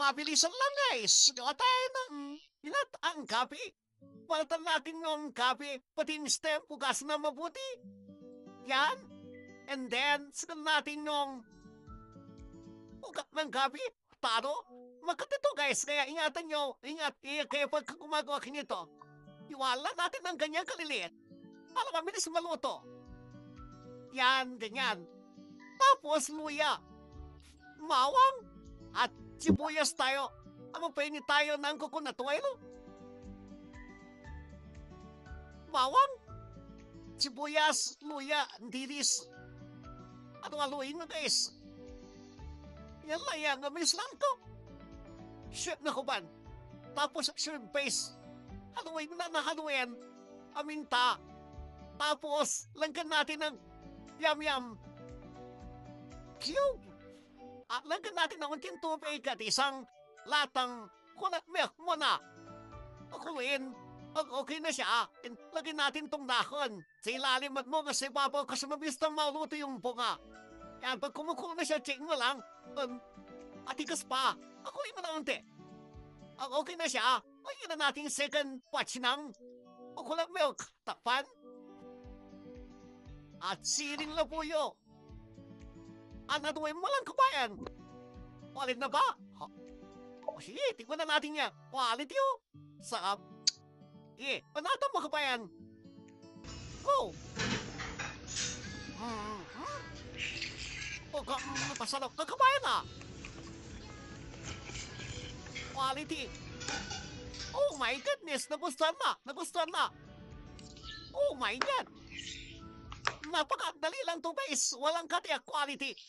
mabilisan lang guys. Gawa tayo ng ang kape. Palitan natin yung kape, pati yung stem, pugas na mabuti. Yan. And then, sigal natin yung ugat ng kape. Taro. Magkatito guys, kaya ingatan nyo. Ingat, kaya pagka gumagawa ka nito, iwala natin ng ganyan kaliliit. Para mabilis maluto. Yan, ganyan. Tapos, luya. Mawang. At sibuyas tayo. Painit tayo ng coconut oil. Bawang, sibuyas, luya, dilis. Ano haluin mo guys? Yan lang yan, gamis lang to. Shrimp na kuban. Tapos shrimp paste. Haluin na haluin. Aminta. Tapos, langgan natin ng yam-yam cube. At langgan natin ng unting tubig at isang latang coconut milk muna. Haluin. Okay na siya. Lagyan natin tong dahon. Sa ilalim at mo kasi babaw kasi mabilis nang mauluto yung bunga. Yan, pag kumukulo na siya, check mo lang. Atigas pa. Akuin mo na unti. Okay na siya. Lagyan na natin second batch ng coconut milk. Takpan. At siling labuyo. Anaduin mo lang kabayan. Walit na ba? Sige, tignan na natin yan. Quality oh. Sarap. Panata mo kabayan. Go! Pasarap ka kabayan ah. Quality. Oh my goodness, nagustuhan na. Oh my God. Napakadali lang to guys. Walang katiyak quality.